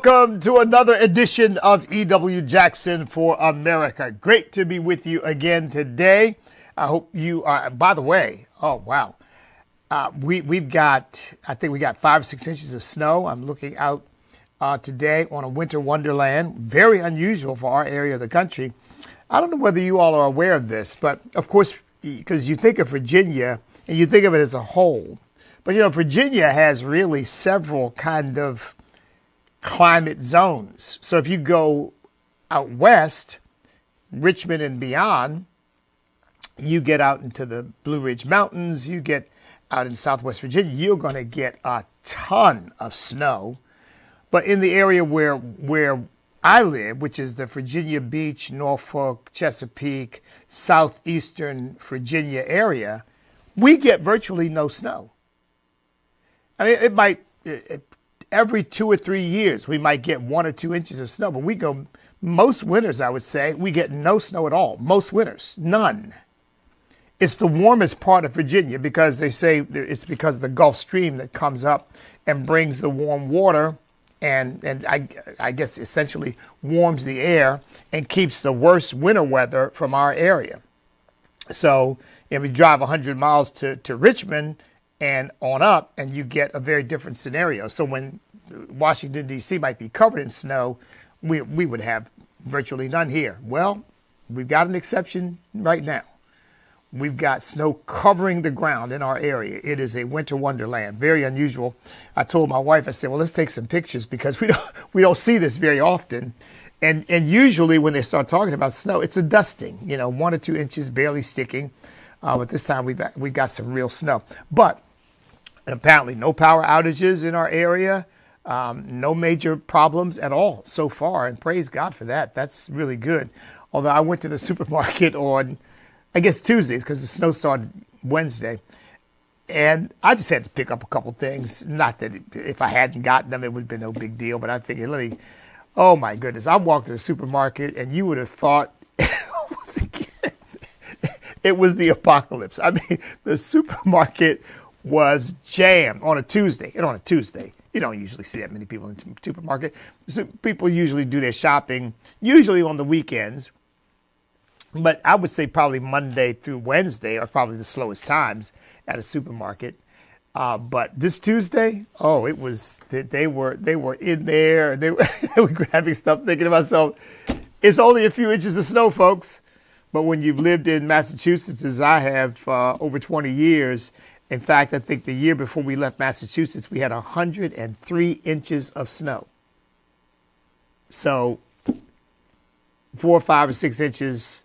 welcome to another edition of E.W. Jackson for America. Great to be with you again today. I hope you are, by the way, oh, wow. We've got, I think we got 5 or 6 inches of snow. I'm looking out today on a winter wonderland. Very unusual for our area of the country. I don't know whether you all are aware of this, but of course, because you think of Virginia and you think of it as a whole. But, you know, Virginia has really several kind of climate zones. So if you go out west, Richmond and beyond, you get out into the Blue Ridge Mountains, you get out in Southwest Virginia, you're going to get a ton of snow. But in the area where I live, which is the Virginia Beach, Norfolk, Chesapeake, southeastern Virginia area, we get virtually no snow. I mean, it might, every 2 or 3 years, we might get 1 or 2 inches of snow, but we go, most winters, I would say, we get no snow at all. Most winters, none. It's the warmest part of Virginia because they say it's because of the Gulf Stream that comes up and brings the warm water and I guess essentially warms the air and keeps the worst winter weather from our area. So if we drive 100 miles to Richmond and on up, and you get a very different scenario. So when Washington, D.C. might be covered in snow, we would have virtually none here. Well, we've got an exception right now. We've got snow covering the ground in our area. It is a winter wonderland, very unusual. I told my wife, I said, well, let's take some pictures because we don't see this very often. And usually when they start talking about snow, it's a dusting, 1 or 2 inches barely sticking. But this time we've got some real snow. But apparently no power outages in our area, no major problems at all so far. And praise God for that. That's really good. Although I went to the supermarket on, I guess, Tuesday because the snow started Wednesday. And I just had to pick up a couple things. Not that if I hadn't gotten them, it would have been no big deal. But I figured, oh my goodness. I walked to the supermarket and you would have thought it was the apocalypse. I mean, the supermarket was jammed on a Tuesday. And on a Tuesday, you don't usually see that many people in the supermarket. So people usually do their shopping, usually on the weekends. But I would say probably Monday through Wednesday are probably the slowest times at a supermarket. But this Tuesday, it was, they were in there. They were grabbing stuff, thinking to myself, it's only a few inches of snow, folks. But when you've lived in Massachusetts, as I have over 20 years, in fact, I think the year before we left Massachusetts, we had 103 inches of snow. So 4 or 5 or 6 inches.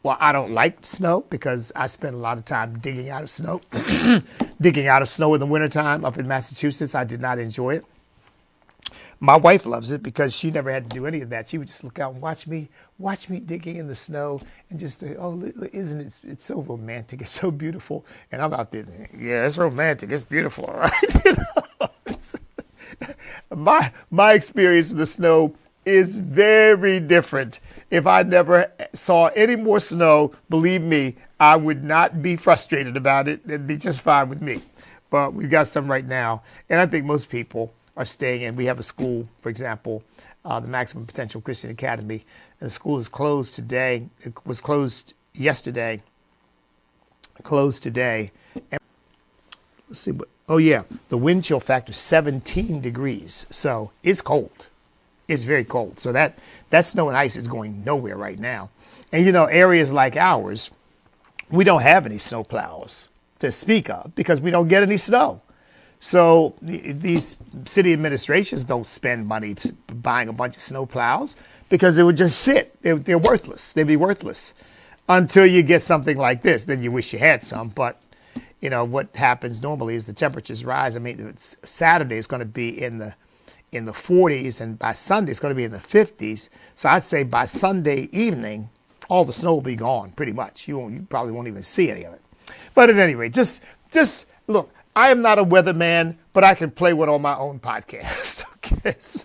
Well, I don't like snow because I spend a lot of time digging out of snow. Digging out of snow in the wintertime up in Massachusetts. I did not enjoy it. My wife loves it because she never had to do any of that. She would just look out and watch me digging in the snow and just say, isn't it? It's so romantic. It's so beautiful. And I'm out there, yeah, it's romantic. It's beautiful, all right? My experience with the snow is very different. If I never saw any more snow, believe me, I would not be frustrated about it. It'd be just fine with me. But we've got some right now. And I think most people are staying in. We have a school, for example, the Maximum Potential Christian Academy. And the school is closed today. It was closed yesterday. Closed today. And let's see. The wind chill factor 17 degrees. So it's cold. It's very cold. So that snow and ice is going nowhere right now. And, areas like ours, we don't have any snow plows to speak of because we don't get any snow. So these city administrations don't spend money buying a bunch of snow plows because they would just sit. They're worthless. They'd be worthless until you get something like this. Then you wish you had some. But, what happens normally is the temperatures rise. I mean, Saturday is going to be in the 40s, and by Sunday it's going to be in the 50s. So I'd say by Sunday evening, all the snow will be gone pretty much. You probably won't even see any of it. But at any rate, just look, I am not a weatherman, but I can play one on my own podcast. Okay, so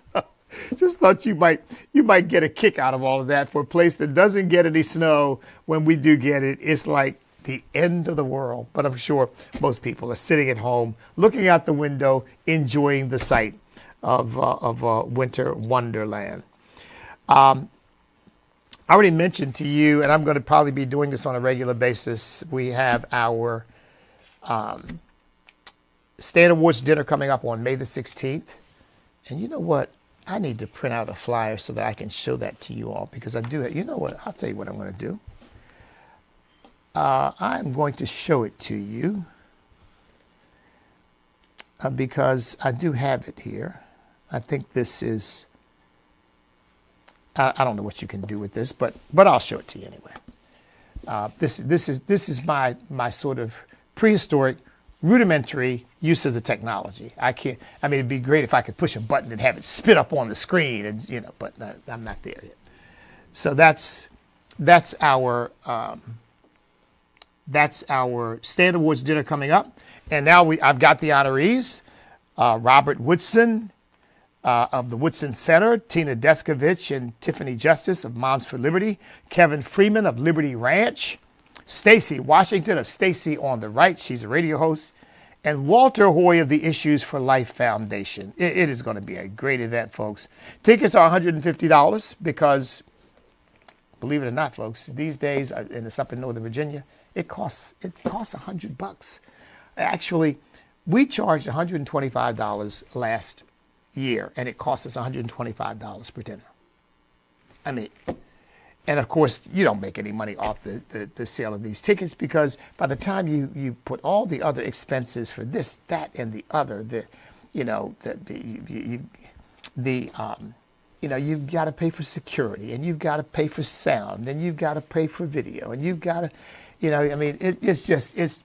just thought you might get a kick out of all of that. For a place that doesn't get any snow, when we do get it, it's like the end of the world. But I'm sure most people are sitting at home, looking out the window, enjoying the sight of Winter Wonderland. I already mentioned to you, and I'm going to probably be doing this on a regular basis. We have our Stan Awards dinner coming up on May the 16th. And you know what? I need to print out a flyer so that I can show that to you all, because I do it. You know what? I'll tell you what I'm going to do. I'm going to show it to you because I do have it here. I think this is... I don't know what you can do with this, but I'll show it to you anyway. This is my sort of prehistoric, rudimentary use of the technology. I mean, it'd be great if I could push a button and have it spit up on the screen, and but I'm not there yet. So that's our Stan Awards dinner coming up, and now I've got the honorees: Robert Woodson of the Woodson Center, Tina Deskovich and Tiffany Justice of Moms for Liberty, Kevin Freeman of Liberty Ranch, Stacy Washington of Stacy on the Right, she's a radio host, and Walter Hoy of the Issues for Life Foundation. It is going to be a great event, folks. Tickets are $150 because, believe it or not, folks, these days, and it's up in Northern Virginia, it costs $100. Actually, we charged $125 last year, and it cost us $125 per dinner. I mean, and of course, you don't make any money off the sale of these tickets, because by the time you put all the other expenses for this, that, and the other, you've got to pay for security, and you've got to pay for sound, and you've got to pay for video, and you've got to, it's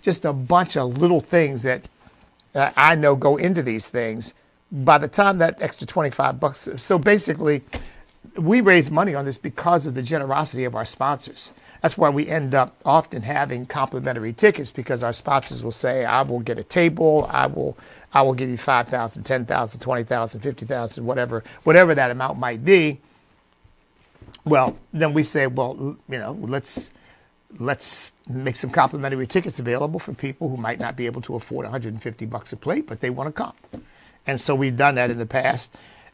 just a bunch of little things that I know go into these things. By the time that extra $25, so basically, we raise money on this because of the generosity of our sponsors. That's why we end up often having complimentary tickets, because our sponsors will say, "I will get a table. I will give you $5,000, $10,000, $20,000, $50,000, whatever that amount might be." Well, then we say, "Well, let's make some complimentary tickets available for people who might not be able to afford $150 a plate, but they want to come." And so we've done that in the past.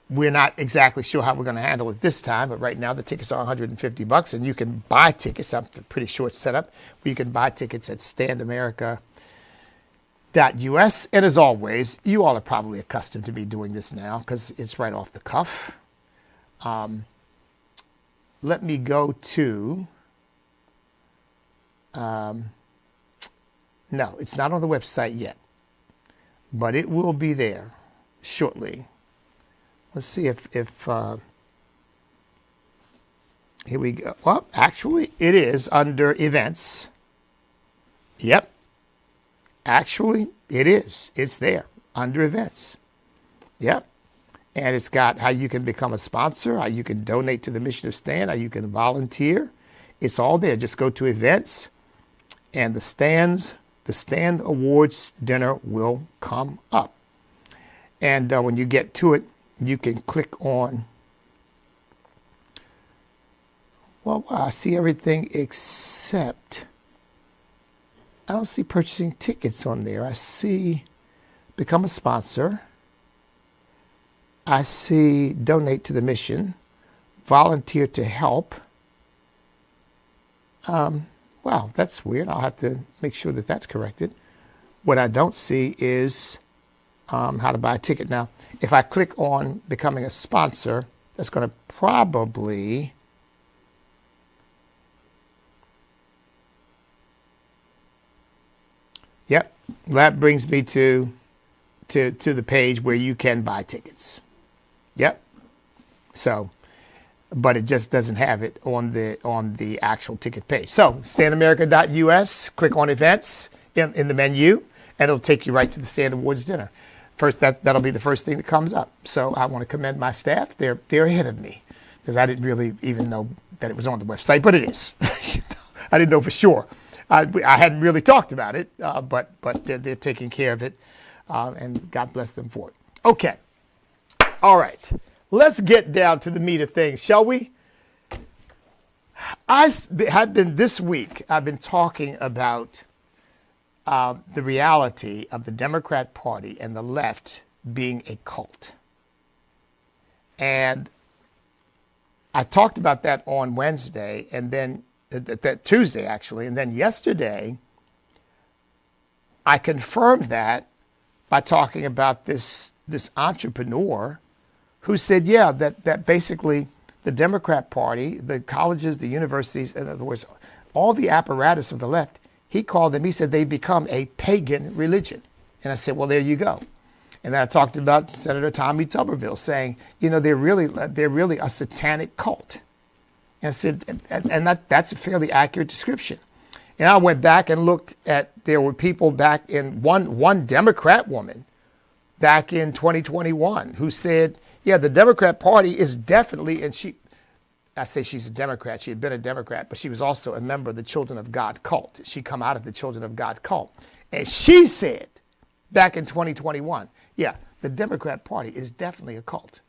We're not exactly sure how we're going to handle it this time, but right now the tickets are $150, and you can buy tickets. I'm pretty sure it's set up where you can buy tickets at standamerica.us. And as always, you all are probably accustomed to me doing this now because it's right off the cuff. Let me go to... no, it's not on the website yet, but it will be there shortly. Let's see if here we go. Well, actually, it is under events. Yep. Actually, it is. It's there under events. Yep. And it's got how you can become a sponsor, how you can donate to the Mission of Stan, how you can volunteer. It's all there. Just go to events, and the Stan Awards dinner will come up. And when you get to it, you can click on, well, I see everything except, I don't see purchasing tickets on there. I see become a sponsor. I see donate to the mission, volunteer to help. Wow, that's weird. I'll have to make sure that that's corrected. What I don't see is how to buy a ticket. Now, if I click on becoming a sponsor, that's going to probably... Yep, that brings me to the page where you can buy tickets. Yep. So, but it just doesn't have it on the actual ticket page. So, standamerica.us, click on events in the menu, and it'll take you right to the Stan Awards dinner. First, that'll be the first thing that comes up. So I want to commend my staff. They're ahead of me, because I didn't really even know that it was on the website, but it is. I didn't know for sure. I hadn't really talked about it, but they're taking care of it, and God bless them for it. Okay. All right. Let's get down to the meat of things, shall we? This week, I've been talking about the reality of the Democrat Party and the left being a cult. And I talked about that on Wednesday, and then that Tuesday, actually. And then yesterday, I confirmed that by talking about this entrepreneur who said, yeah, that basically the Democrat Party, the colleges, the universities, in other words, all the apparatus of the left, he said they become a pagan religion. And I said, well, there you go. And then I talked about Senator Tommy Tuberville saying, they're really a satanic cult. And I said, and that's a fairly accurate description. And I went back and looked at, there were people back in, one Democrat woman back in 2021 who said, yeah, the Democrat Party is definitely, and I say she's a Democrat, she had been a Democrat, but she was also a member of the Children of God cult. She come out of the Children of God cult. And she said back in 2021, yeah, the Democrat Party is definitely a cult.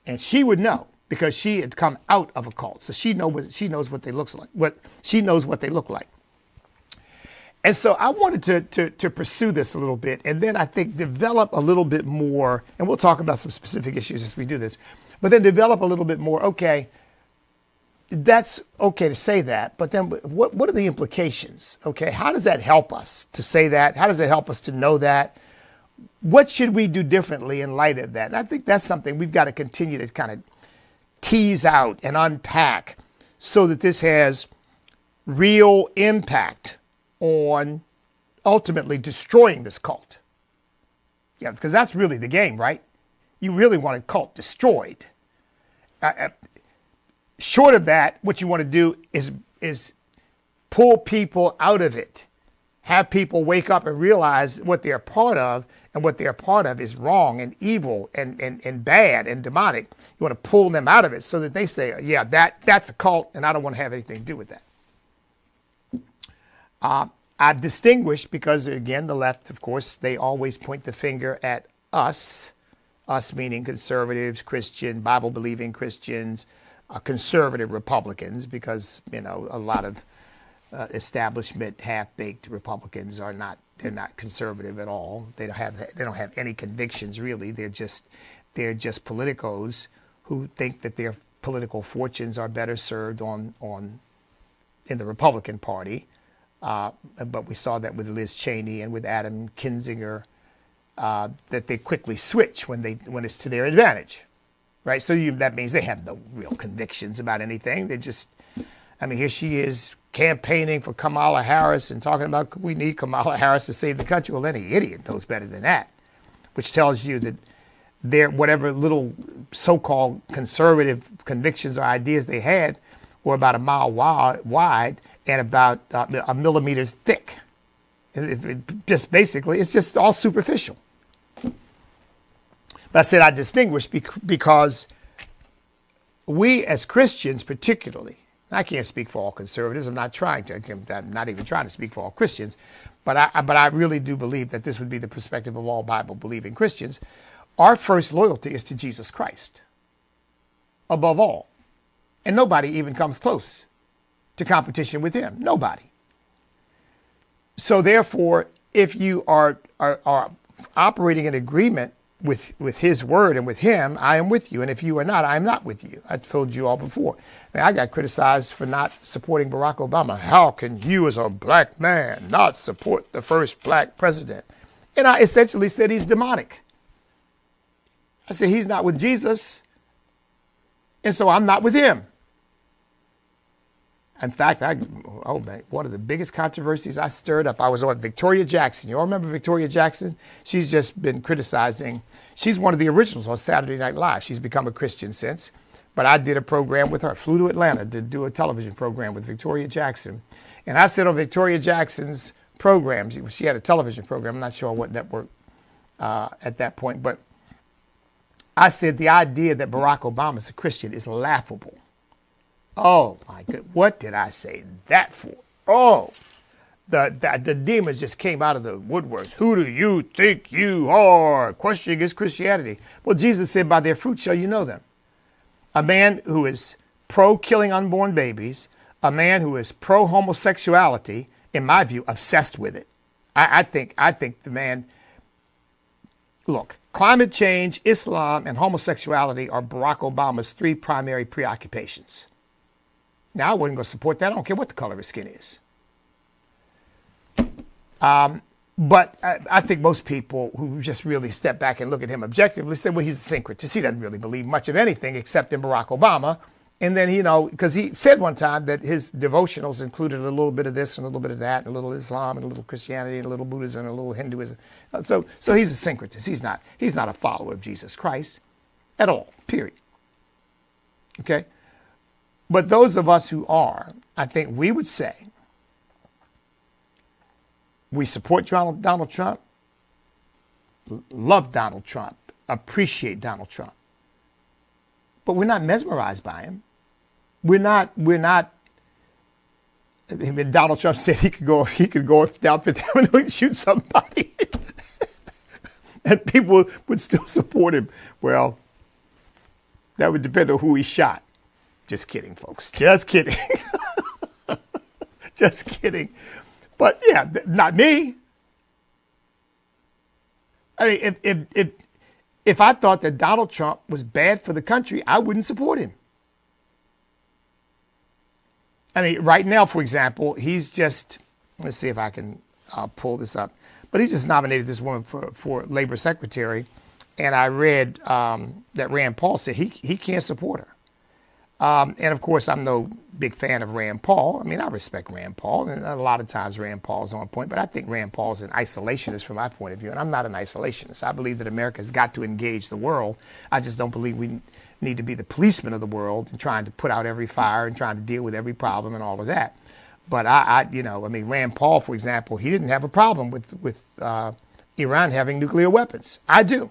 And she would know because she had come out of a cult. So she knows what they look like. She knows what they look like. And so I wanted to pursue this a little bit, and then I think develop a little bit more, and we'll talk about some specific issues as we do this, but then develop a little bit more, okay, that's okay to say that, but then what are the implications? Okay, how does that help us to say that? How does it help us to know that? What should we do differently in light of that? And I think that's something we've got to continue to kind of tease out and unpack so that this has real impact on ultimately destroying this cult. Yeah, because that's really the game, right? You really want a cult destroyed. Short of that, what you want to do is pull people out of it. Have people wake up and realize what they're part of, and what they're part of is wrong and evil and bad and demonic. You want to pull them out of it so that they say, yeah, that's a cult, and I don't want to have anything to do with that. I distinguish because, again, the left, of course, they always point the finger at us meaning conservatives, Christian, Bible-believing Christians, conservative Republicans, because, a lot of establishment half-baked Republicans they're not conservative at all. They don't have any convictions, really. They're just politicos who think that their political fortunes are better served in the Republican Party. But we saw that with Liz Cheney and with Adam Kinzinger, that they quickly switch when it's to their advantage, right? So that means they have no real convictions about anything. Here she is campaigning for Kamala Harris and talking about we need Kamala Harris to save the country. Well, any idiot knows better than that, which tells you that whatever little so-called conservative convictions or ideas they had were about a mile wide and about a millimeter thick. It's just all superficial. But I said I distinguish because we as Christians particularly, I can't speak for all conservatives, I'm not even trying to speak for all Christians, but I really do believe that this would be the perspective of all Bible-believing Christians. Our first loyalty is to Jesus Christ, above all. And nobody even comes close to competition with him. Nobody. So therefore, if you are operating in agreement with his word and with him, I am with you. And if you are not, I am not with you. I told you all before. I got criticized for not supporting Barack Obama. How can you as a black man not support the first black president? And I essentially said he's demonic. I said he's not with Jesus, and so I'm not with him. In fact, one of the biggest controversies I stirred up, I was on Victoria Jackson. You all remember Victoria Jackson? She's just been criticizing. She's one of the originals on Saturday Night Live. She's become a Christian since. But I did a program with her, flew to Atlanta to do a television program with Victoria Jackson. And I said on Victoria Jackson's program, she had a television program, I'm not sure what network at that point, but I said the idea that Barack Obama is a Christian is laughable. Oh my God, what did I say that for? Oh, the demons just came out of the woodworks. Who do you think you are? Questioning his Christianity. Well, Jesus said, by their fruit shall you know them. A man who is pro-killing unborn babies, a man who is pro-homosexuality, in my view, obsessed with it. I think the man, look, Climate change, Islam, and homosexuality are Barack Obama's three primary preoccupations. Now, I wasn't going to support that. I don't care what the color of his skin is. But I think most people who just really step back and look at him objectively say, well, he's a syncretist. He doesn't really believe much of anything except in Barack Obama. And then, because he said one time that his devotionals included a little bit of this and a little bit of that, and a little Islam and a little Christianity and a little Buddhism and a little Hinduism. So he's a syncretist. He's not a follower of Jesus Christ at all, period. Okay? But those of us who are, I think we would say, we support Donald Trump, love Donald Trump, appreciate Donald Trump. But we're not mesmerized by him. We're not, I mean, Donald Trump said he could go down Fifth Avenue and shoot somebody. And people would still support him. Well, that would depend on who he shot. Just kidding, folks. Just kidding. Just kidding. But yeah, not me. I mean, if I thought that Donald Trump was bad for the country, I wouldn't support him. I mean, right now, for example, he's just, let's see if I can pull this up, but he's just nominated this woman for labor secretary. And I read that Rand Paul said he can't support her. And of course, I'm no big fan of Rand Paul. I mean, I respect Rand Paul, and a lot of times Rand Paul is on point, but I think Rand Paul is an isolationist from my point of view, and I'm not an isolationist. I believe that America has got to engage the world. I just don't believe we need to be the policemen of the world and trying to put out every fire and trying to deal with every problem and all of that. But I mean, Rand Paul, for example, he didn't have a problem with Iran having nuclear weapons. I do,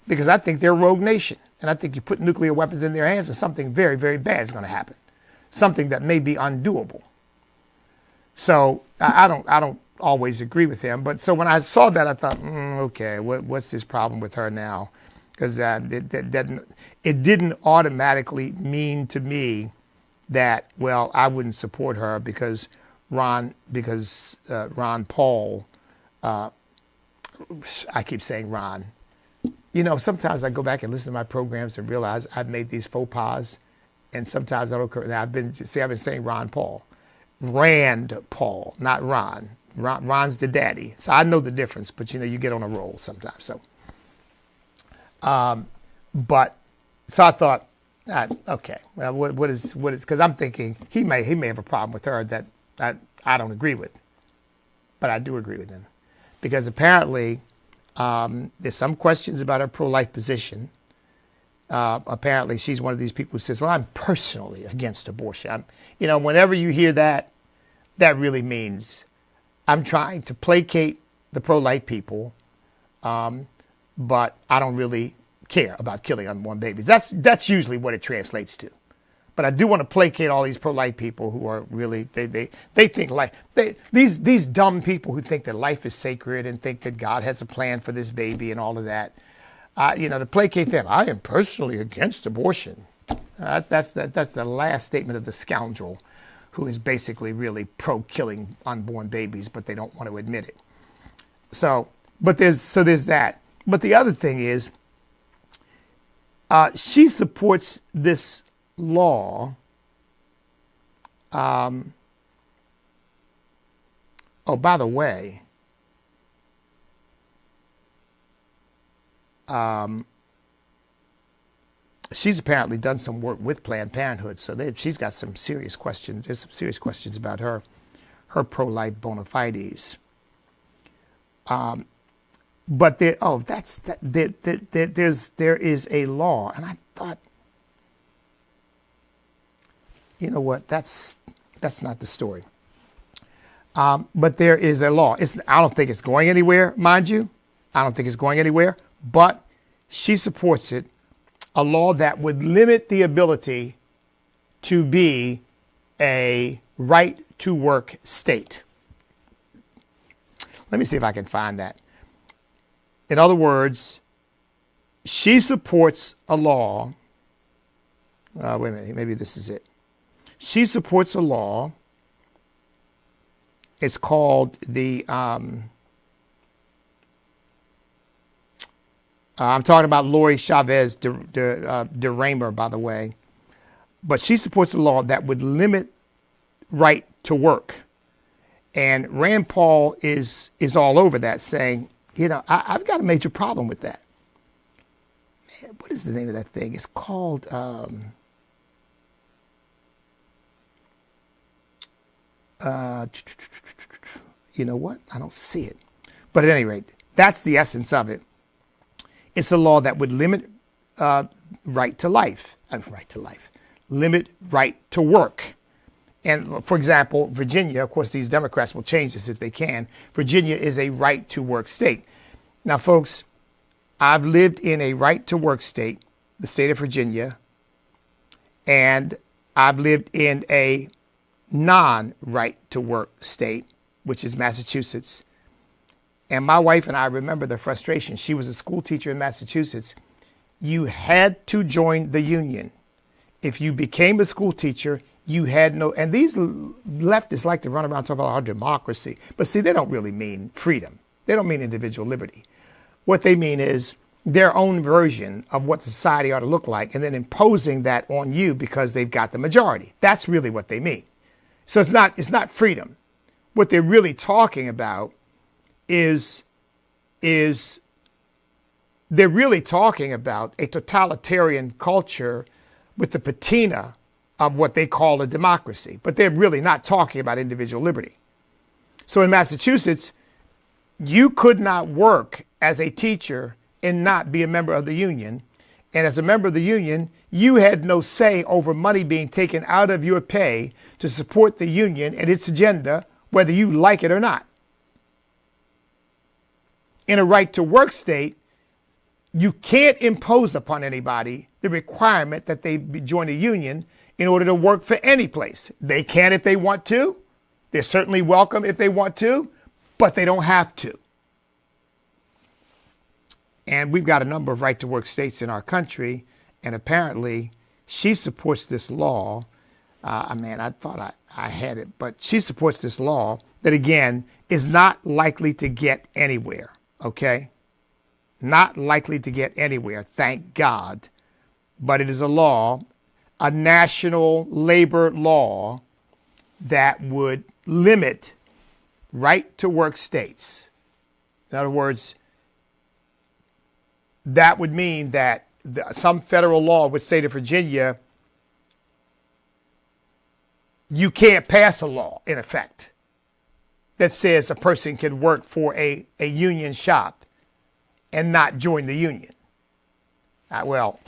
because I think they're a rogue nation. And I think you put nuclear weapons in their hands and something very, very bad is going to happen. Something that may be undoable. So I don't always agree with him. But so when I saw that, I thought, okay, what's this problem with her now? Because it didn't automatically mean to me that, well, I wouldn't support her because Ron Paul, I keep saying Ron. Sometimes I go back and listen to my programs and realize I've made these faux pas, and sometimes I don't. Now I've been saying Ron Paul, Rand Paul, not Ron. Ron's the daddy, so I know the difference. But you get on a roll sometimes. So, so I thought, okay, well, what is? Because I'm thinking he may have a problem with her that I don't agree with, but I do agree with him, because apparently. There's some questions about her pro-life position. Apparently, she's one of these people who says, well, I'm personally against abortion. Whenever you hear that, that really means I'm trying to placate the pro-life people, but I don't really care about killing unborn babies. That's usually what it translates to. But I do want to placate all these pro-life people who are really, they think life, these dumb people who think that life is sacred and think that God has a plan for this baby and all of that. To placate them, I am personally against abortion. That's the last statement of the scoundrel who is basically really pro-killing unborn babies, but they don't want to admit it. So there's that. But the other thing is, she supports this law. Oh, by the way, she's apparently done some work with Planned Parenthood, so she's got some serious questions. There's some serious questions about her pro-life bona fides. But there is a law, and I thought, you know what? That's not the story. But there is a law. I don't think it's going anywhere, mind you. I don't think it's going anywhere. But she supports it. A law that would limit the ability to be a right-to-work state. Let me see if I can find that. In other words, she supports a law. Wait a minute. Maybe this is it. She supports a law. It's called the I'm talking about Lori Chavez de Raymer, by the way. But she supports a law that would limit right to work. And Rand Paul is all over that, saying, I've got a major problem with that. Man, what is the name of that thing? It's called, you know what? I don't see it. But at any rate, that's the essence of it. It's a law that would limit right to life, limit right to work. And for example, Virginia, of course, these Democrats will change this if they can. Virginia is a right to work state. Now, folks, I've lived in a right to work state, the state of Virginia, and I've lived in a non-right to work state, which is Massachusetts. And my wife and I remember the frustration. She was a school teacher in Massachusetts. You had to join the union. If you became a school teacher, you had no, and these leftists like to run around talking about our democracy. But see, they don't really mean freedom. They don't mean individual liberty. What they mean is their own version of what society ought to look like, and then imposing that on you because they've got the majority. That's really what they mean. So it's not freedom. What they're really talking about is they're really talking about a totalitarian culture with the patina of what they call a democracy. But they're really not talking about individual liberty. So in Massachusetts, you could not work as a teacher and not be a member of the union. And as a member of the union, you had no say over money being taken out of your pay to support the union and its agenda, whether you like it or not. In a right to work state, you can't impose upon anybody the requirement that they join a union in order to work for any place. They can if they want to. They're certainly welcome if they want to, but they don't have to. And we've got a number of right to work states in our country, and apparently she supports this law. I thought I had it, but she supports this law that, again, is not likely to get anywhere, okay? Not likely to get anywhere, thank God. But it is a law, a national labor law that would limit right to work states. In other words, that would mean that some federal law would say to Virginia, you can't pass a law, in effect, that says a person can work for a union shop and not join the union. Well,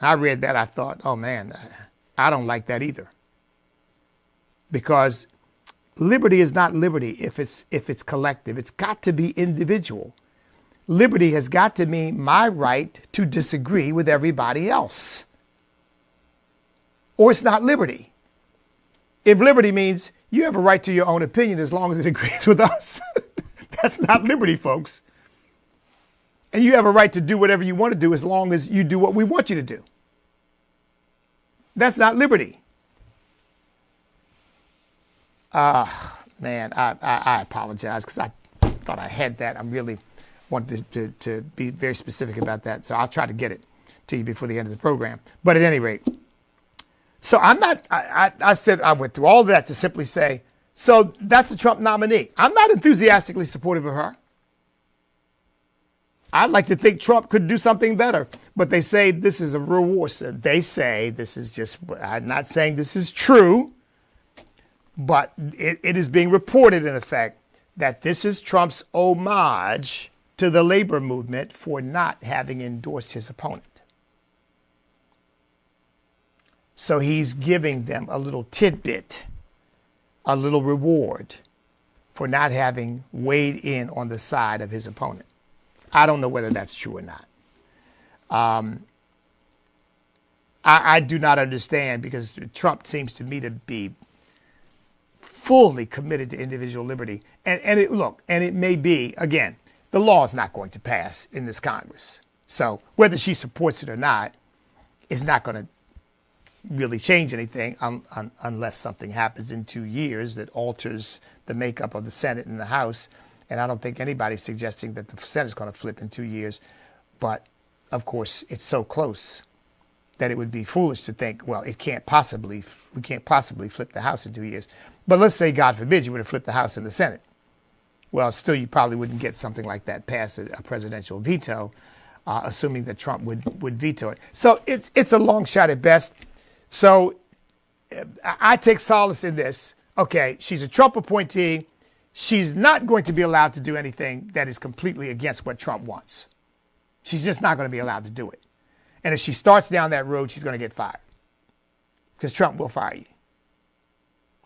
I read that, I thought, oh man, I don't like that either. Because liberty is not liberty if it's collective. It's got to be individual. Liberty has got to mean my right to disagree with everybody else. Or it's not liberty. If liberty means you have a right to your own opinion as long as it agrees with us, that's not liberty, folks. And you have a right to do whatever you want to do as long as you do what we want you to do. That's not liberty. Man, I apologize because I thought I had that. I really wanted to be very specific about that. So I'll try to get it to you before the end of the program. But at any rate, so I said I went through all of that to simply say, so that's the Trump nominee. I'm not enthusiastically supportive of her. I'd like to think Trump could do something better, but they say this is a reward. They say this is just, I'm not saying this is true, but it is being reported in effect that this is Trump's homage to the labor movement for not having endorsed his opponent. So he's giving them a little tidbit, a little reward for not having weighed in on the side of his opponent. I don't know whether that's true or not. I do not understand because Trump seems to me to be fully committed to individual liberty. And it may be, again, the law is not going to pass in this Congress. So whether she supports it or not is not going to really change anything unless something happens in 2 years that alters the makeup of the Senate and the House. And I don't think anybody's suggesting that the Senate is going to flip in 2 years. But of course, it's so close that it would be foolish to think, well, we can't possibly flip the House in 2 years. But let's say, God forbid, you would have flipped the House and the Senate. Well, still, you probably wouldn't get something like that past a presidential veto, assuming that Trump would veto it. So it's a long shot at best. So I take solace in this. Okay, she's a Trump appointee. She's not going to be allowed to do anything that is completely against what Trump wants. She's just not going to be allowed to do it. And if she starts down that road, she's going to get fired. Because Trump will fire you.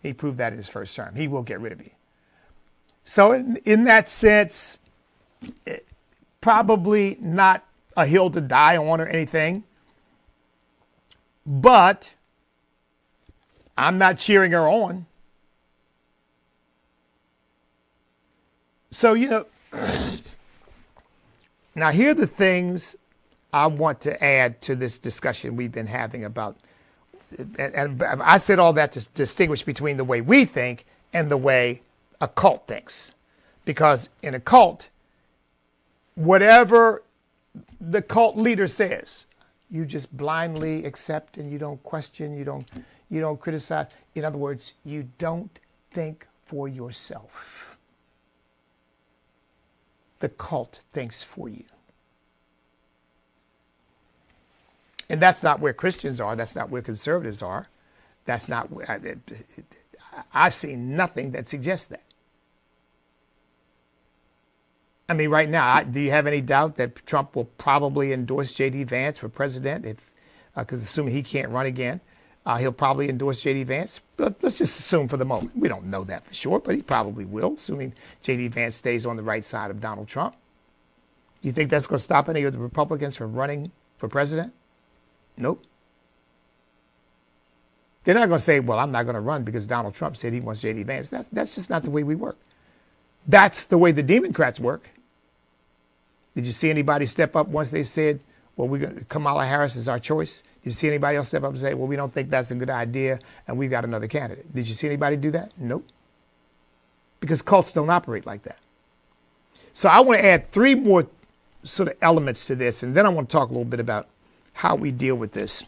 He proved that in his first term. He will get rid of you. So in that sense, probably not a hill to die on or anything. But I'm not cheering her on. So, now here are the things I want to add to this discussion we've been having about, and I said all that to distinguish between the way we think and the way a cult thinks. Because in a cult, whatever the cult leader says, you just blindly accept and you don't question, you don't criticize. In other words, you don't think for yourself. The cult thinks for you. And that's not where Christians are. That's not where conservatives are. That's not where I've seen nothing that suggests that. I mean, right now, do you have any doubt that Trump will probably endorse J.D. Vance for president? Because assuming he can't run again, he'll probably endorse J.D. Vance. But let's just assume for the moment. We don't know that for sure, but he probably will, assuming J.D. Vance stays on the right side of Donald Trump. You think that's going to stop any of the Republicans from running for president? Nope. They're not going to say, well, I'm not going to run because Donald Trump said he wants J.D. Vance. That's just not the way we work. That's the way the Democrats work. Did you see anybody step up once they said, well, Kamala Harris is our choice? Did you see anybody else step up and say, well, we don't think that's a good idea and we've got another candidate? Did you see anybody do that? Nope. Because cults don't operate like that. So I want to add three more sort of elements to this, and then I want to talk a little bit about how we deal with this.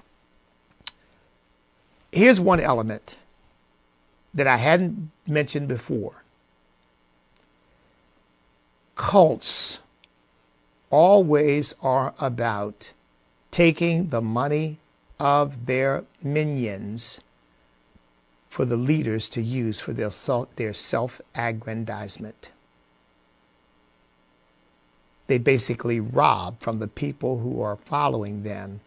Here's one element that I hadn't mentioned before. Cults always are about taking the money of their minions for the leaders to use for their self-aggrandizement. They basically rob from the people who are following them,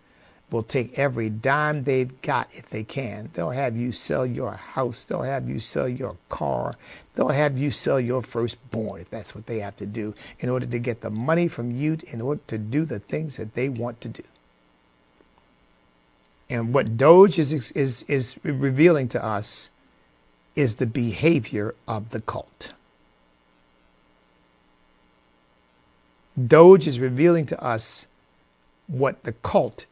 will take every dime they've got if they can. They'll have you sell your house. They'll have you sell your car. They'll have you sell your firstborn if that's what they have to do in order to get the money from you in order to do the things that they want to do. And what Doge is revealing to us is the behavior of the cult. Doge is revealing to us what the cult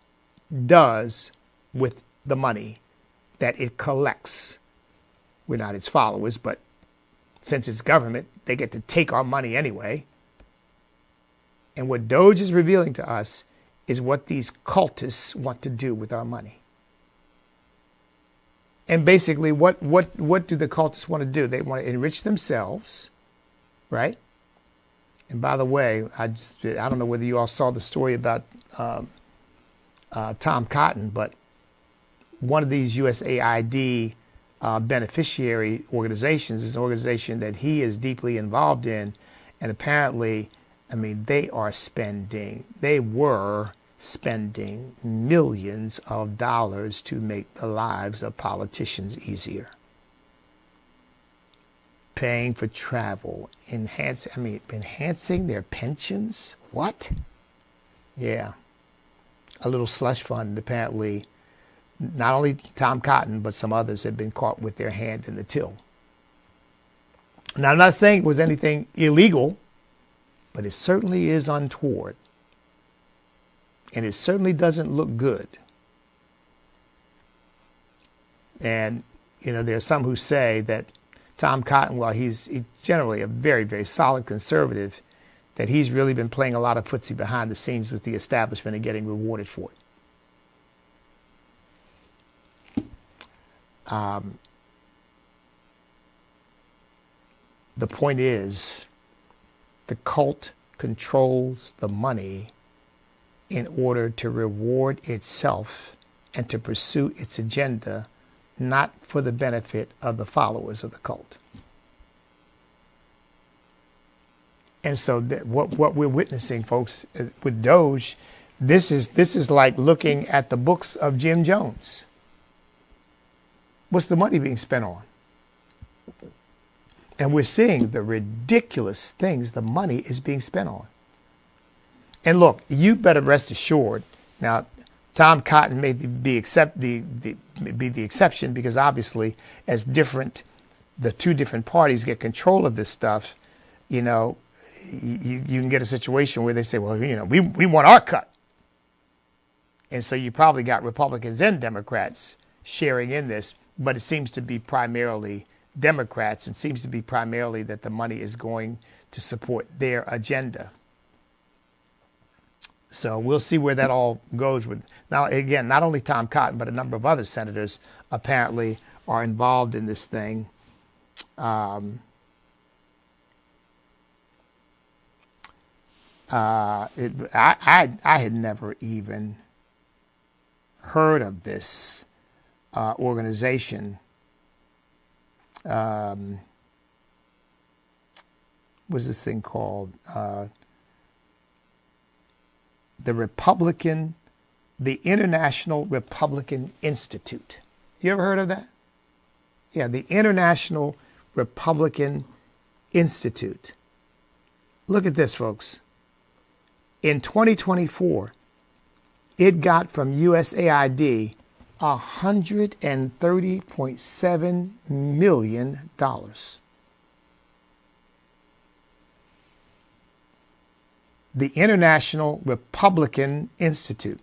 does with the money that it collects. We're not its followers, but since it's government, they get to take our money anyway. And what Doge is revealing to us is what these cultists want to do with our money. And basically, what do the cultists want to do? They want to enrich themselves, right? And by the way, I don't know whether you all saw the story about Tom Cotton, but one of these USAID beneficiary organizations is an organization that he is deeply involved in. And apparently, I mean, they were spending millions of dollars to make the lives of politicians easier. Paying for travel, enhancing their pensions. What? Yeah. A little slush fund, apparently. Not only Tom Cotton, but some others have been caught with their hand in the till. Now, I'm not saying it was anything illegal, but it certainly is untoward. And it certainly doesn't look good. And, there are some who say that Tom Cotton, while he's generally a very, very solid conservative, that he's really been playing a lot of footsie behind the scenes with the establishment and getting rewarded for it. The point is, the cult controls the money in order to reward itself and to pursue its agenda, not for the benefit of the followers of the cult. And so what we're witnessing, folks, with Doge, this is like looking at the books of Jim Jones. What's the money being spent on? And we're seeing the ridiculous things the money is being spent on. And look, you better rest assured. Now, Tom Cotton may be the exception, because obviously, as the two different parties get control of this stuff, you can get a situation where they say, well, we want our cut. And so you probably got Republicans and Democrats sharing in this, but it seems to be primarily Democrats, and seems to be primarily that the money is going to support their agenda. So we'll see where that all goes with. Now, again, not only Tom Cotton, but a number of other senators apparently are involved in this thing. I had never even heard of this organization. What's this thing called? The International Republican Institute. You ever heard of that? Yeah, the International Republican Institute. Look at this, folks. In 2024, it got from USAID $130.7 million. The International Republican Institute.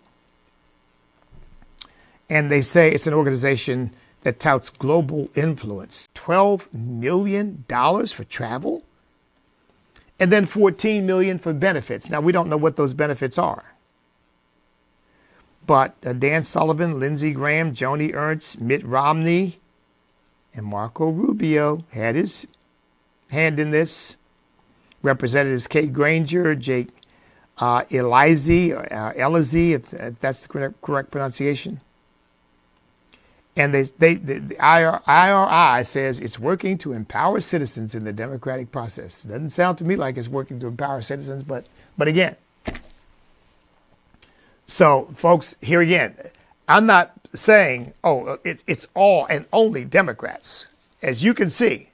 And they say it's an organization that touts global influence. $12 million for travel, and then $14 million for benefits. Now, we don't know what those benefits are. But Dan Sullivan, Lindsey Graham, Joni Ernst, Mitt Romney, and Marco Rubio had his hand in this. Representatives Kate Granger, Jake Elizy, if that's the correct pronunciation. And the IRI says it's working to empower citizens in the democratic process. It doesn't sound to me like it's working to empower citizens, but again. So, folks, here again, I'm not saying, it's all and only Democrats. As you can see,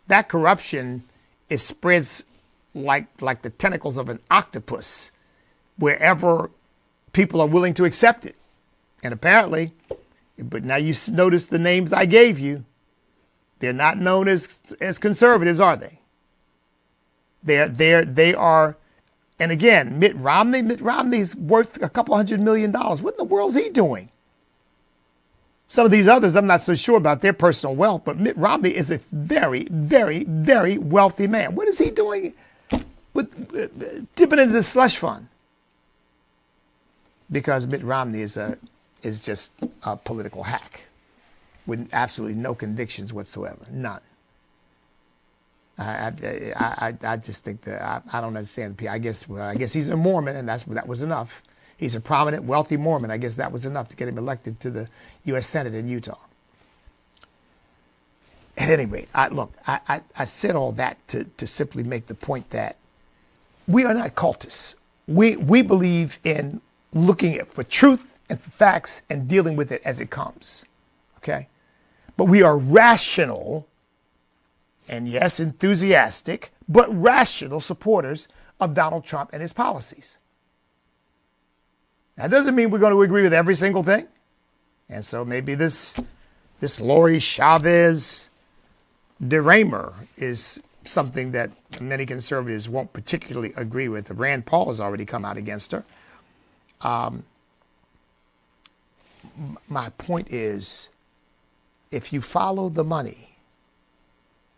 that corruption spreads like the tentacles of an octopus wherever people are willing to accept it. And apparently, but now you notice the names I gave you, they're not known as conservatives, are they? They are. And again, Mitt Romney's worth a couple $100 million. What in the world is he doing? Some of these others, I'm not so sure about their personal wealth, but Mitt Romney is a very, very, very wealthy man. What is he doing with dipping into the slush fund? Because Mitt Romney is just a political hack with absolutely no convictions whatsoever, none. I just think that I don't understand. I guess he's a Mormon, and that was enough. He's a prominent, wealthy Mormon. I guess that was enough to get him elected to the U.S. Senate in Utah. At any rate, I said all that to simply make the point that we are not cultists. We believe in looking for truth and for facts and dealing with it as it comes. Okay? But we are rational, and yes, enthusiastic, but rational supporters of Donald Trump and his policies. That doesn't mean we're going to agree with every single thing. And so maybe this Lori Chavez deramer is something that many conservatives won't particularly agree with. Rand Paul has already come out against her. My point is, if you follow the money,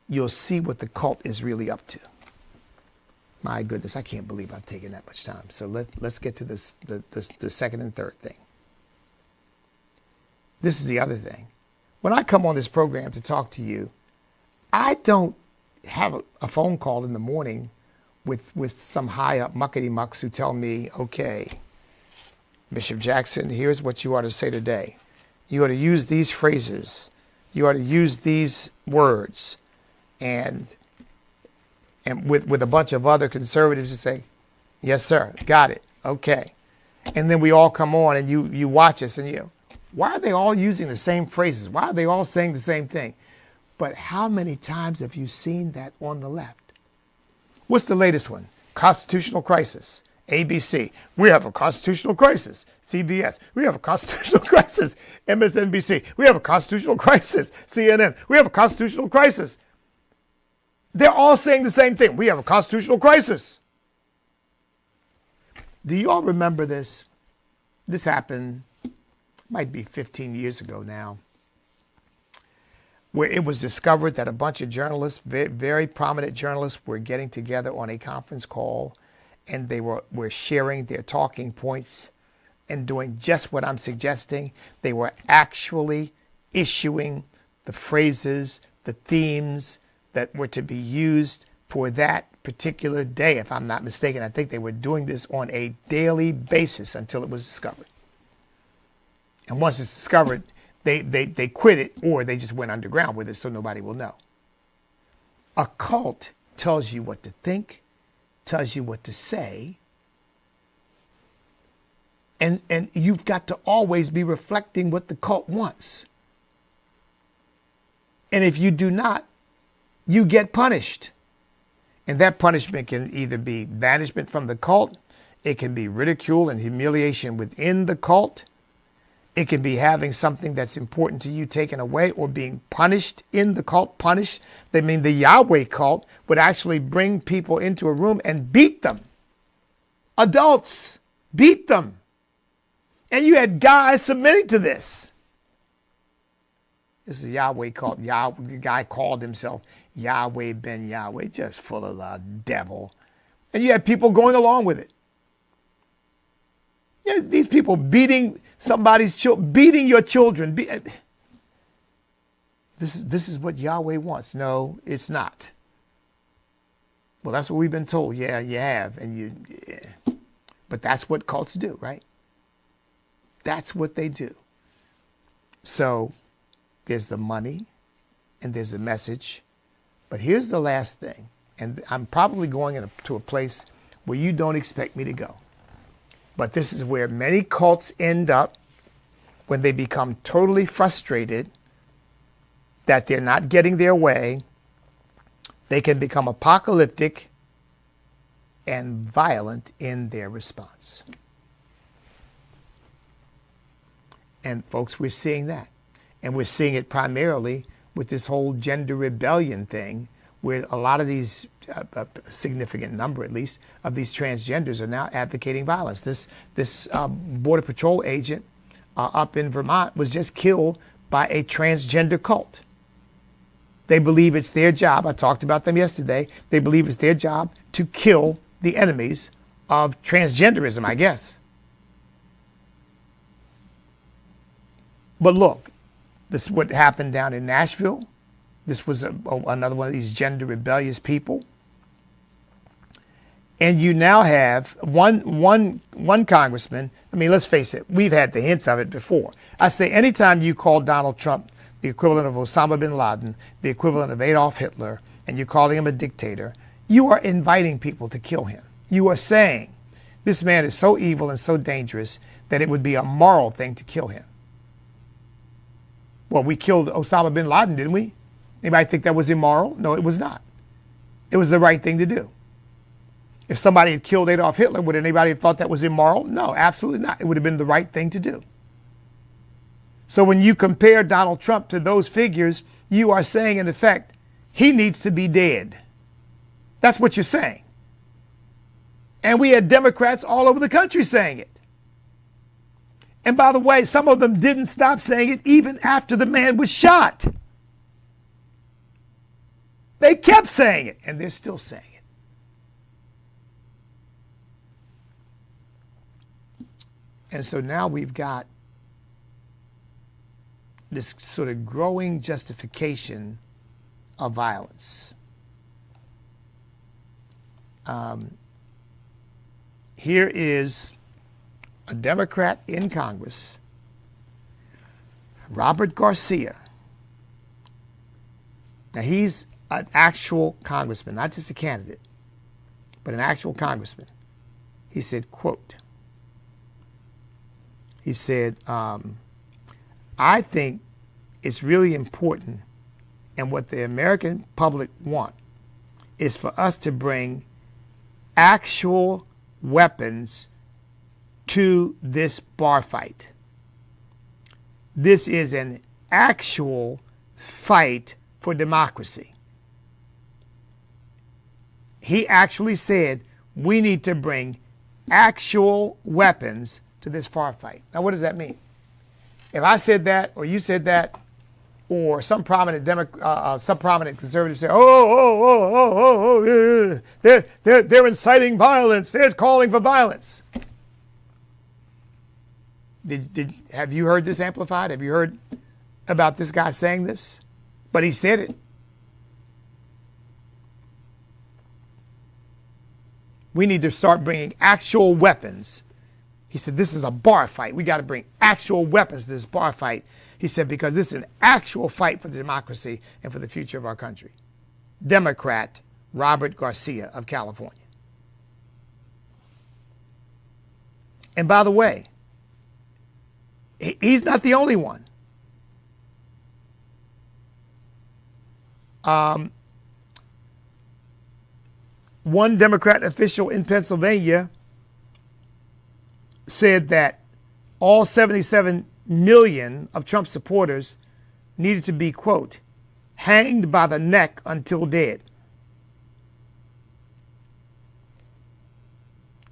you'll see what the cult is really up to. My goodness, I can't believe I'm taking that much time. So let's get to this, the second and third thing. This is the other thing. When I come on this program to talk to you, I don't have a phone call in the morning with some high up muckety mucks who tell me, okay, Bishop Jackson, here's what you ought to say today. You ought to use these phrases. You ought to use these words. And with a bunch of other conservatives who say, yes, sir, got it, okay. And then we all come on and you watch us and why are they all using the same phrases? Why are they all saying the same thing? But how many times have you seen that on the left? What's the latest one? Constitutional crisis. ABC. We have a constitutional crisis. CBS. We have a constitutional crisis. MSNBC. We have a constitutional crisis. CNN. We have a constitutional crisis. They're all saying the same thing. We have a constitutional crisis. Do you all remember this? This happened, might be 15 years ago now, where it was discovered that a bunch of journalists, very, very prominent journalists, were getting together on a conference call, and they were sharing their talking points and doing just what I'm suggesting. They were actually issuing the phrases, the themes that were to be used for that particular day, if I'm not mistaken. I think they were doing this on a daily basis until it was discovered. And once it's discovered, they quit it, or they just went underground with it so nobody will know. A cult tells you what to think, tells you what to say, and you've got to always be reflecting what the cult wants. And if you do not, you get punished. And that punishment can either be banishment from the cult, it can be ridicule and humiliation within the cult, it can be having something that's important to you taken away, or being punished in the cult. Punished. They mean the Yahweh cult would actually bring people into a room and beat them. Adults, beat them. And you had guys submitting to this. This is a Yahweh cult. The guy called himself Yahweh Ben Yahweh, just full of the devil. And you had people going along with it. Yeah, these people beating somebody's children, beating your children. This is what Yahweh wants. No, it's not. Well, that's what we've been told. Yeah, you have, but that's what cults do, right? That's what they do. So there's the money and there's the message. But here's the last thing, and I'm probably going to a place where you don't expect me to go. But this is where many cults end up when they become totally frustrated that they're not getting their way. They can become apocalyptic and violent in their response. And folks, we're seeing that. And we're seeing it primarily with this whole gender rebellion thing, where a lot of these, a significant number at least, of these transgenders are now advocating violence. This Border Patrol agent up in Vermont was just killed by a transgender cult. They believe it's their job, I talked about them yesterday, they believe it's their job to kill the enemies of transgenderism, I guess. But look, this is what happened down in Nashville. This was another one of these gender rebellious people. And you now have one congressman. I mean, let's face it, we've had the hints of it before. I say anytime you call Donald Trump the equivalent of Osama bin Laden, the equivalent of Adolf Hitler, and you're calling him a dictator, you are inviting people to kill him. You are saying this man is so evil and so dangerous that it would be a moral thing to kill him. Well, we killed Osama bin Laden, didn't we? Anybody think that was immoral? No, it was not. It was the right thing to do. If somebody had killed Adolf Hitler, would anybody have thought that was immoral? No, absolutely not. It would have been the right thing to do. So when you compare Donald Trump to those figures, you are saying, in effect, he needs to be dead. That's what you're saying. And we had Democrats all over the country saying it. And by the way, some of them didn't stop saying it even after the man was shot. They kept saying it, and they're still saying it. And so now we've got this sort of growing justification of violence. Here is a Democrat in Congress, Robert Garcia. Now, he's an actual congressman, not just a candidate, but an actual congressman. He said, quote, he said, I think it's really important, and what the American public want is for us to bring actual weapons to this bar fight. This is an actual fight for democracy. He actually said we need to bring actual weapons to this bar fight. Now, what does that mean? If I said that, or you said that, or some prominent conservative say, they're inciting violence, they're calling for violence. Have you heard this amplified? Have you heard about this guy saying this? But he said it. We need to start bringing actual weapons. He said, this is a bar fight. We got to bring actual weapons to this bar fight. He said, because this is an actual fight for the democracy and for the future of our country. Democrat Robert Garcia of California. And by the way, he's not the only one. One Democrat official in Pennsylvania said that all 77 million of Trump supporters needed to be, quote, hanged by the neck until dead.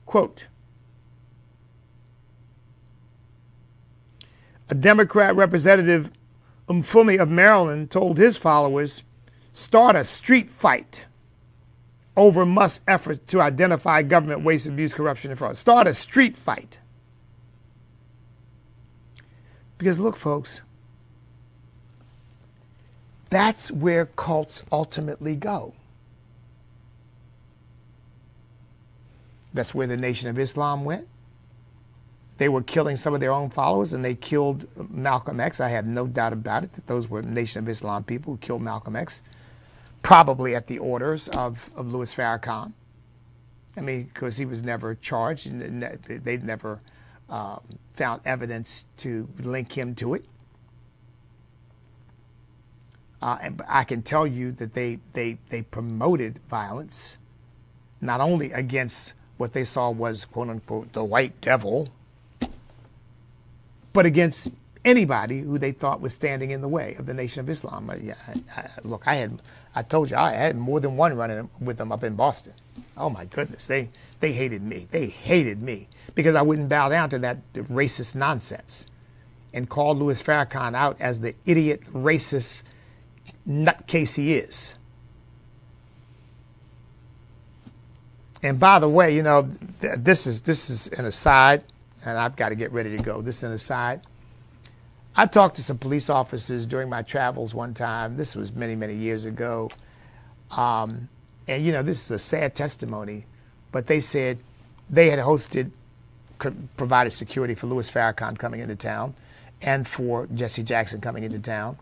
Quote, a Democrat representative, Umfumi of Maryland, told his followers, start a street fight over Musk's effort to identify government waste, abuse, corruption, and fraud. Start a street fight. Because look, folks, that's where cults ultimately go. That's where the Nation of Islam went. They were killing some of their own followers, and they killed Malcolm X. I have no doubt about it that those were Nation of Islam people who killed Malcolm X, probably at the orders of Louis Farrakhan. I mean, because he was never charged, and they'd never found evidence to link him to it. And I can tell you that they promoted violence, not only against what they saw was, quote unquote, the white devil, but against anybody who they thought was standing in the way of the Nation of Islam. Look, I told you I had more than one running with them up in Boston. Oh my goodness, they hated me. They hated me because I wouldn't bow down to that racist nonsense and call Louis Farrakhan out as the idiot, racist nutcase he is. And by the way, you know, this is an aside, and I've got to get ready to go. This is an aside. I talked to some police officers during my travels one time. This was many, many years ago. And, you know, this is a sad testimony, but they said they had provided security for Louis Farrakhan coming into town and for Jesse Jackson coming into town.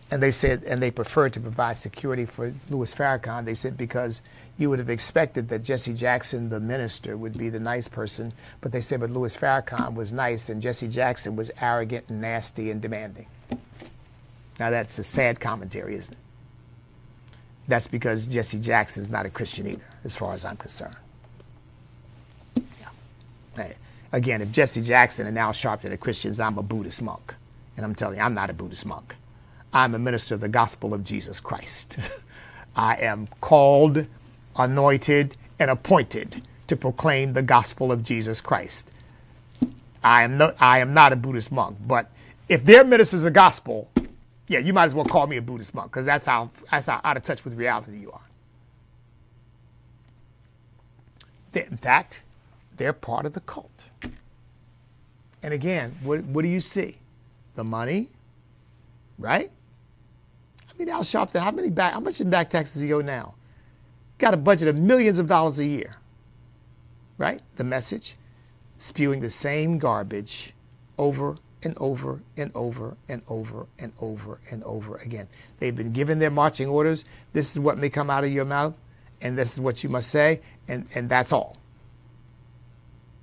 And they said, and they preferred to provide security for Louis Farrakhan. They said because you would have expected that Jesse Jackson, the minister, would be the nice person. But they said, but Louis Farrakhan was nice and Jesse Jackson was arrogant and nasty and demanding. Now that's a sad commentary, isn't it? That's because Jesse Jackson is not a Christian either, as far as I'm concerned. Yeah. Hey, again, if Jesse Jackson and Al Sharpton are Christians, I'm a Buddhist monk. And I'm telling you, I'm not a Buddhist monk. I'm a minister of the gospel of Jesus Christ. I am called, anointed, and appointed to proclaim the gospel of Jesus Christ. I am not a Buddhist monk, but if they're ministers of gospel, yeah, you might as well call me a Buddhist monk, because that's how out of touch with reality you are. In fact, they're part of the cult. And again, what do you see? The money, right? I mean, Al Sharpton, how much in back taxes he owe now? Got a budget of millions of dollars a year, right? The message, spewing the same garbage over and over and over and over and over and over again. They've been given their marching orders. This is what may come out of your mouth, and this is what you must say, and that's all.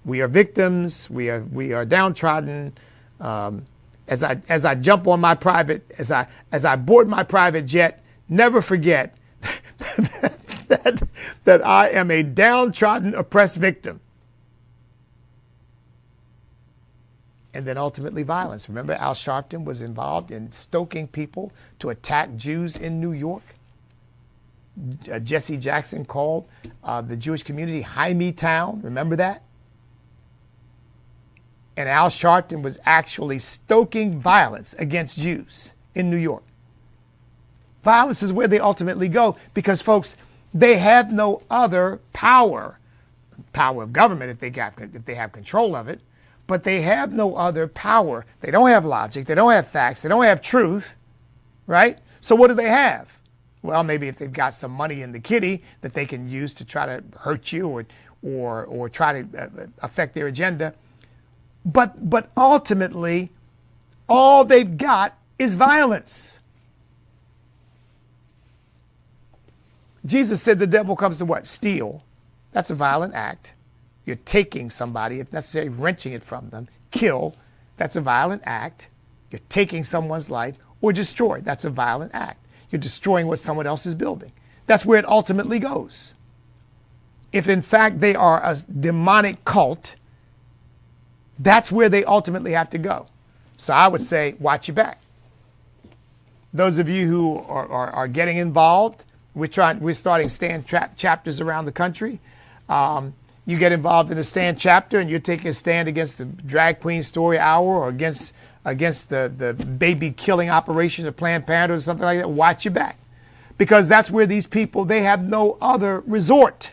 We are victims. We are downtrodden. As I jump on my private, as I board my private jet, never forget that I am a downtrodden, oppressed victim. And then ultimately violence. Remember, Al Sharpton was involved in stoking people to attack Jews in New York. Jesse Jackson called the Jewish community High Town. Remember that? And Al Sharpton was actually stoking violence against Jews in New York. Violence is where they ultimately go because, folks, they have no other power of government if they have control of it, but they have no other power. They don't have logic. They don't have facts. They don't have truth, right? So what do they have? Well, maybe if they've got some money in the kitty that they can use to try to hurt you or try to affect their agenda. But ultimately, all they've got is violence. Jesus said the devil comes to what? Steal. That's a violent act. You're taking somebody, if necessary, wrenching it from them. Kill. That's a violent act. You're taking someone's life. Or destroy. That's a violent act. You're destroying what someone else is building. That's where it ultimately goes. If in fact they are a demonic cult, that's where they ultimately have to go. So I would say, watch your back. Those of you who are getting involved, we're starting stand chapters around the country. You get involved in a stand chapter and you're taking a stand against the drag queen story hour or against the baby killing operation of Planned Parenthood or something like that. Watch your back. Because that's where these people, they have no other resort.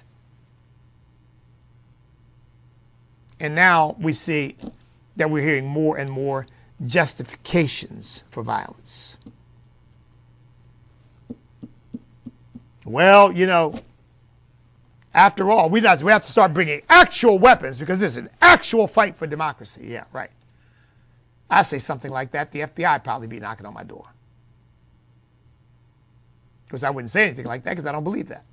And now we see that we're hearing more and more justifications for violence. Well, after all, we have to start bringing actual weapons because this is an actual fight for democracy. Yeah, right. I say something like that, the FBI would probably be knocking on my door. Because I wouldn't say anything like that because I don't believe that.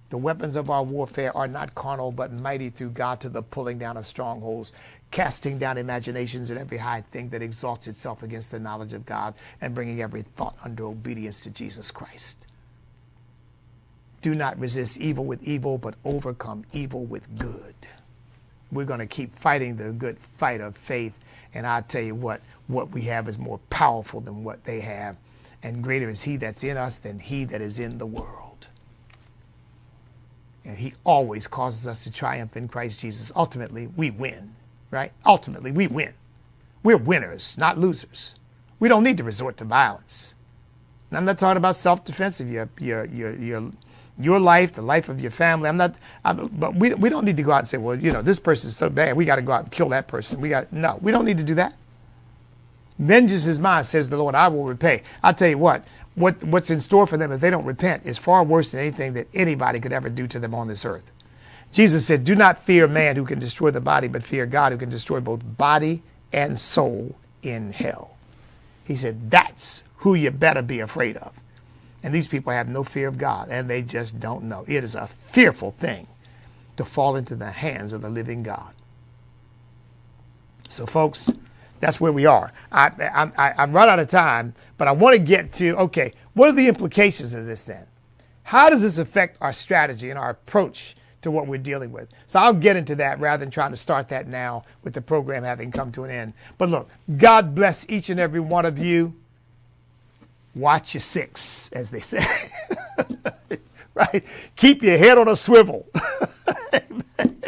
The weapons of our warfare are not carnal, but mighty through God to the pulling down of strongholds, casting down imaginations and every high thing that exalts itself against the knowledge of God, and bringing every thought under obedience to Jesus Christ. Do not resist evil with evil, but overcome evil with good. We're going to keep fighting the good fight of faith, and I'll tell you what we have is more powerful than what they have, and greater is he that's in us than he that is in the world. And he always causes us to triumph in Christ Jesus. Ultimately, we win, right? Ultimately, we win. We're winners, not losers. We don't need to resort to violence. And I'm not talking about self-defense of your life, the life of your family. But we don't need to go out and say, well, this person's so bad, we got to go out and kill that person. No, we don't need to do that. Vengeance is mine, says the Lord, I will repay. I'll tell you what's in store for them if they don't repent is far worse than anything that anybody could ever do to them on this earth. Jesus said, do not fear man who can destroy the body, but fear God who can destroy both body and soul in hell. He said, that's who you better be afraid of. And these people have no fear of God, and they just don't know. It is a fearful thing to fall into the hands of the living God. So, folks, that's where we are. I'm run out of time, but I want to get to, okay, what are the implications of this then? How does this affect our strategy and our approach to what we're dealing with? So I'll get into that rather than trying to start that now with the program having come to an end. But look, God bless each and every one of you. Watch your six, as they say. Right? Keep your head on a swivel. Amen.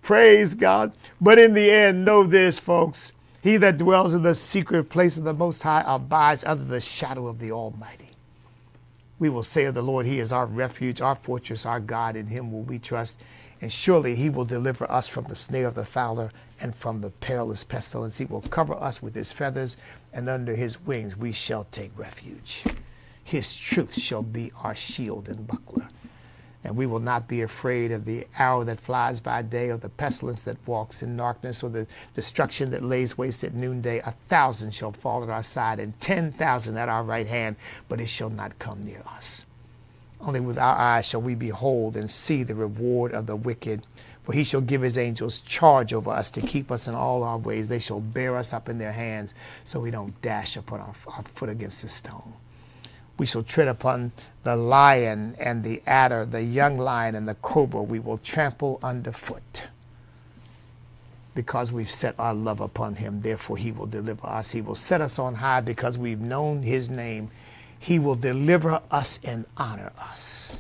Praise God. But in the end, know this, folks. He that dwells in the secret place of the Most High abides under the shadow of the Almighty. We will say of the Lord, He is our refuge, our fortress, our God. In Him will we trust. And surely he will deliver us from the snare of the fowler and from the perilous pestilence. He will cover us with his feathers, and under his wings we shall take refuge. His truth shall be our shield and buckler. And we will not be afraid of the arrow that flies by day, or the pestilence that walks in darkness, or the destruction that lays waste at noonday. 1,000 shall fall at our side, and 10,000 at our right hand, but it shall not come near us. Only with our eyes shall we behold and see the reward of the wicked. For he shall give his angels charge over us to keep us in all our ways. They shall bear us up in their hands, so we don't dash upon our foot against a stone. We shall tread upon the lion and the adder, the young lion and the cobra. We will trample underfoot, because we've set our love upon him. Therefore he will deliver us. He will set us on high because we've known his name. He will deliver us and honor us.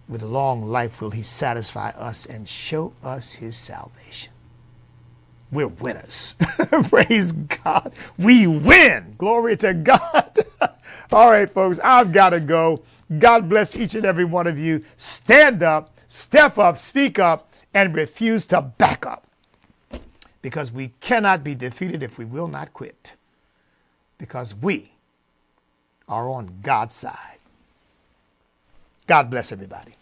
With long life will he satisfy us and show us his salvation. We're winners. Praise God. We win. Glory to God. All right, folks, I've got to go. God bless each and every one of you. Stand up, step up, speak up, and refuse to back up. Because we cannot be defeated if we will not quit. Because we are on God's side. God bless everybody.